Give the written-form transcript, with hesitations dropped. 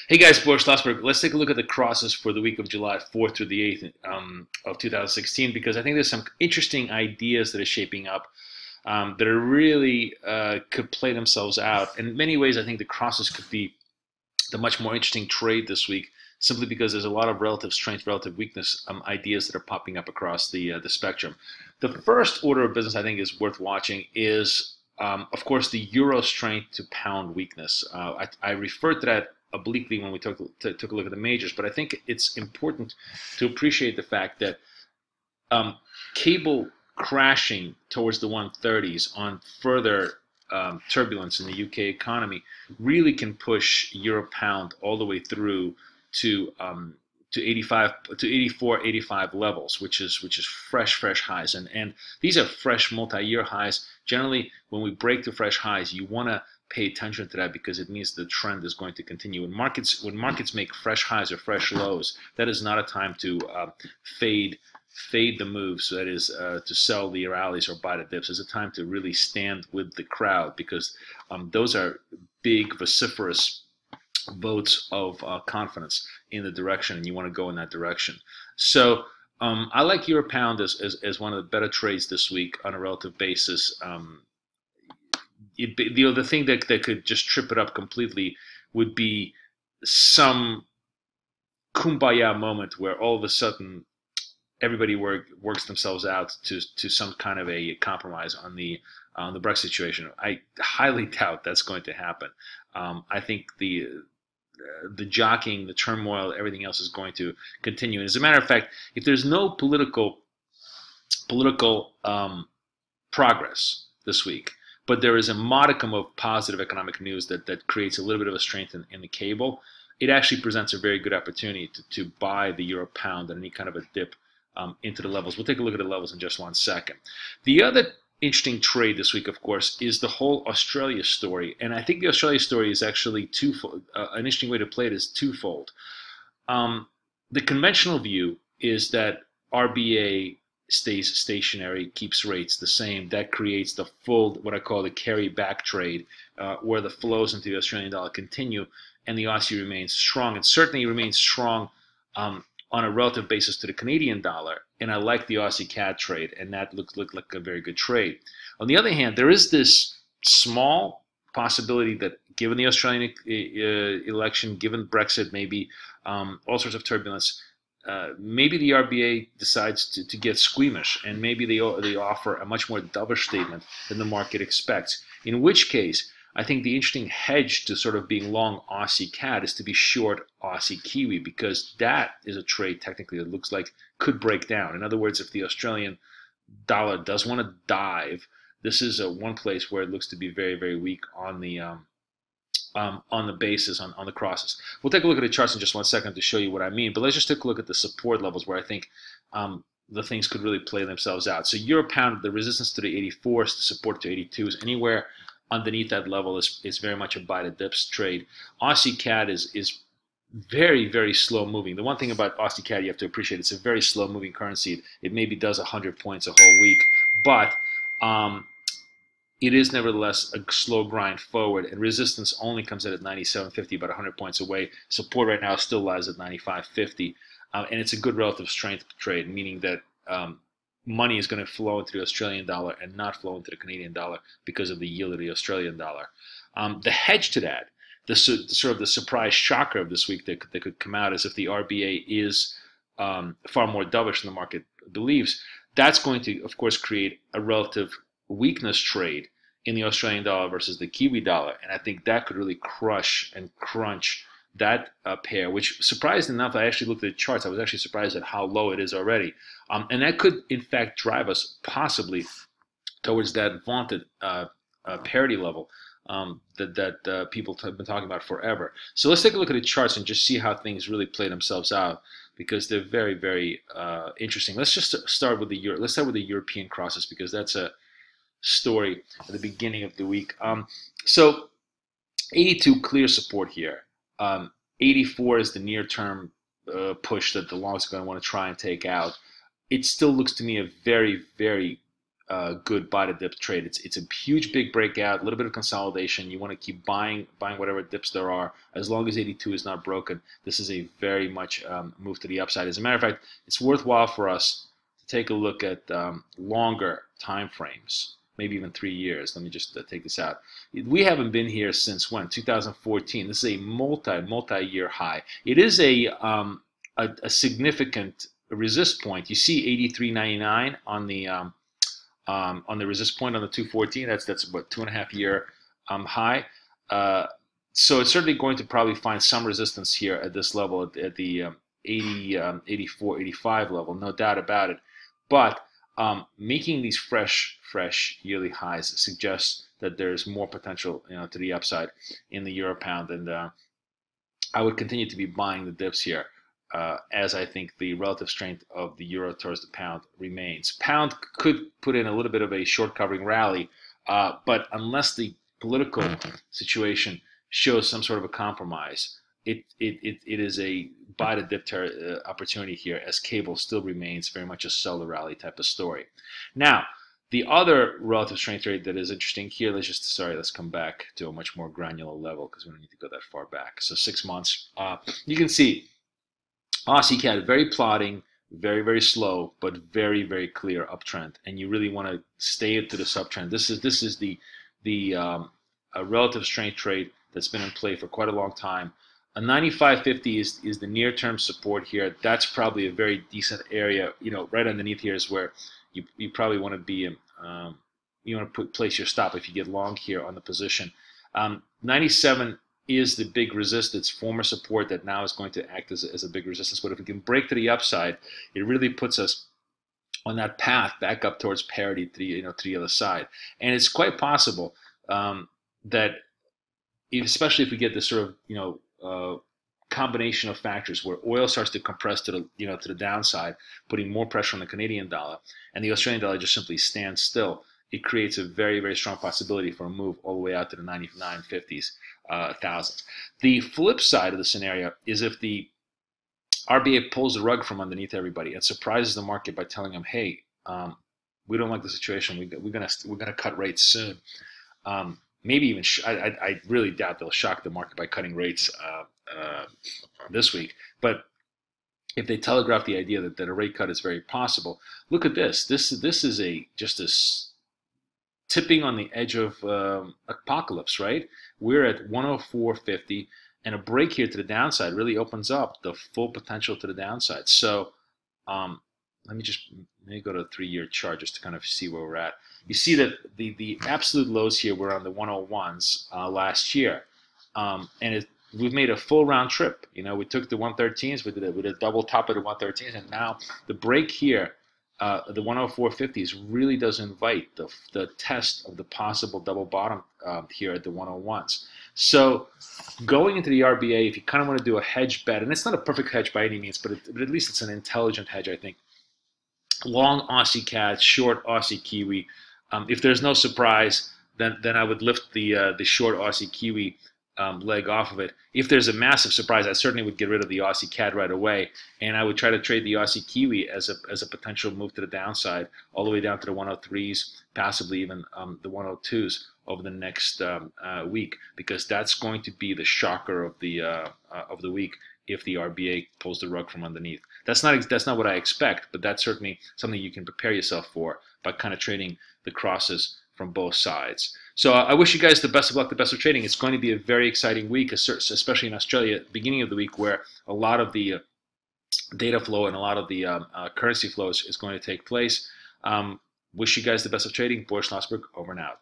Hey guys, Boris Schlossberg. Let's take a look at the crosses for the week of July 4th through the 8th of 2016, because I think there's some interesting ideas that are shaping up that are really could play themselves out. In many ways, I think the crosses could be the much more interesting trade this week, simply because there's a lot of relative strength, relative weakness ideas that are popping up across the spectrum. The first order of business I think is worth watching is, of course, the euro strength to pound weakness. I referred to that obliquely when we took a look at the majors, but I think it's important to appreciate the fact that cable crashing towards the 130s on further turbulence in the UK economy really can push euro pound all the way through to 85 to 84, 85 levels, which is fresh highs, and these are fresh multi-year highs. Generally, when we break the fresh highs, you want to pay attention to that, because it means the trend is going to continue. When markets make fresh highs or fresh lows, that is not a time to fade the moves. So that is to sell the rallies or buy the dips. It's a time to really stand with the crowd, because those are big vociferous votes of confidence in the direction, and you want to go in that direction. So I like euro pound as one of the better trades this week on a relative basis. The thing that could just trip it up completely would be some kumbaya moment where all of a sudden everybody works themselves out to some kind of a compromise on the Brexit situation. I highly doubt that's going to happen. I think the jockeying, the turmoil, everything else is going to continue. And as a matter of fact, if there's no political progress this week, but there is a modicum of positive economic news that creates a little bit of a strength in the cable, it actually presents a very good opportunity to buy the euro pound at any kind of a dip into the levels. We'll take a look at the levels in just 1 second. The other interesting trade this week, of course, is the whole Australia story. And I think the Australia story is actually twofold. An interesting way to play it is twofold. The conventional view is that RBA stays stationary, keeps rates the same. That creates the full, what I call the carry back trade, where the flows into the Australian dollar continue and the Aussie remains strong. And certainly remains strong on a relative basis to the Canadian dollar. And I like the Aussie CAD trade, and that looked like a very good trade. On the other hand, there is this small possibility that, given the Australian election, given Brexit, maybe all sorts of turbulence, maybe the RBA decides to get squeamish, and maybe they offer a much more dovish statement than the market expects. In which case, I think the interesting hedge to sort of being long Aussie CAD is to be short Aussie Kiwi, because that is a trade technically that looks like could break down. In other words, if the Australian dollar does want to dive, this is one place where it looks to be very, very weak on the basis, on the crosses. We'll take a look at the charts in just 1 second to show you what I mean, but let's just take a look at the support levels where I think the things could really play themselves out. So euro pound, the resistance to the 84s, the support to 82s, anywhere underneath that level is very much a buy the dips trade. Aussie CAD is very, very slow moving. The one thing about Aussie CAD you have to appreciate, it's a very slow moving currency. It maybe does 100 points a whole week, but it is nevertheless a slow grind forward, and resistance only comes in at 97.50, about 100 points away. Support right now still lies at 95.50, and it's a good relative strength trade, meaning that money is going to flow into the Australian dollar and not flow into the Canadian dollar because of the yield of the Australian dollar. The hedge to that, the sort of the surprise shocker of this week that could come out, is if the RBA is far more dovish than the market believes. That's going to, of course, create a relative weakness trade in the Australian dollar versus the Kiwi dollar, and I think that could really crush and crunch that pair, which, surprised enough, I actually looked at the charts. I was actually surprised at how low it is already. And that could, in fact, drive us possibly towards that vaunted parity level that people have been talking about forever. So let's take a look at the charts and just see how things really play themselves out, because they're very, very interesting. Let's just start with the European crosses, because that's a story at the beginning of the week. So 82 clear support here. 84 is the near-term push that the longs are going to want to try and take out. It still looks to me a very, very good buy to dip trade. It's a huge big breakout, a little bit of consolidation. You want to keep buying whatever dips there are as long as 82 is not broken. This is a very much move to the upside. As a matter of fact, it's worthwhile for us to take a look at longer time frames, maybe even 3 years. Let me just take this out. We haven't been here since when? 2014. This is a multi-year high. It is a significant resist point. You see 83.99 on the resist point on the 214. That's what, 2.5 year high. So it's certainly going to probably find some resistance here at this level at the 80, 84, 85 level, no doubt about it. But making these fresh yearly highs suggests that there's more potential, to the upside in the euro pound, and I would continue to be buying the dips here. As I think the relative strength of the euro towards the pound remains. Pound could put in a little bit of a short covering rally, but unless the political situation shows some sort of a compromise, it is a buy to dip opportunity here, as cable still remains very much a sell the rally type of story. Now, the other relative strength trade that is interesting here, let's come back to a much more granular level because we don't need to go that far back. So 6 months, you can see Aussie CAD, very plodding, very slow, but very clear uptrend, and you really want to stay into this uptrend. This is the relative strength trade that's been in play for quite a long time. A 95.50 is the near-term support here. That's probably a very decent area. Right underneath here is where you probably want to be. You want to place your stop if you get long here on the position. 97 is the big resistance, former support that now is going to act as a big resistance. But if we can break to the upside, it really puts us on that path back up towards parity to the other side. And it's quite possible that, especially if we get this sort of combination of factors where oil starts to compress to the downside, putting more pressure on the Canadian dollar, and the Australian dollar just simply stands still, it creates a very strong possibility for a move all the way out to the 99.50s. Thousands. The flip side of the scenario is if the RBA pulls the rug from underneath everybody and surprises the market by telling them, "Hey, we don't like the situation. We're gonna cut rates soon." Maybe even I really doubt they'll shock the market by cutting rates this week. But if they telegraph the idea that a rate cut is very possible, look at this. This is just a tipping on the edge of apocalypse, right? We're at 104.50, and a break here to the downside really opens up the full potential to the downside. So let me go to a 3-year chart just to kind of see where we're at. You see that the absolute lows here were on the 101s last year, and we've made a full round trip. We took the 113s, we did a double top of the 113s, and now the break here, the 104.50s, really does invite the test of the possible double bottom here at the 101s. So going into the RBA, if you kind of want to do a hedge bet, and it's not a perfect hedge by any means, but at least it's an intelligent hedge, I think. Long Aussie CAD, short Aussie Kiwi. If there's no surprise, then I would lift the short Aussie Kiwi leg off of it. If there's a massive surprise, I certainly would get rid of the Aussie CAD right away, and I would try to trade the Aussie Kiwi as a potential move to the downside, all the way down to the 103s, possibly even the 102s over the next week, because that's going to be the shocker of the week if the RBA pulls the rug from underneath. That's not what I expect, but that's certainly something you can prepare yourself for by kind of trading the crosses from both sides. So I wish you guys the best of luck, the best of trading. It's going to be a very exciting week, especially in Australia, beginning of the week, where a lot of the data flow and a lot of the currency flows is going to take place. Wish you guys the best of trading. Boris Schlossberg, over and out.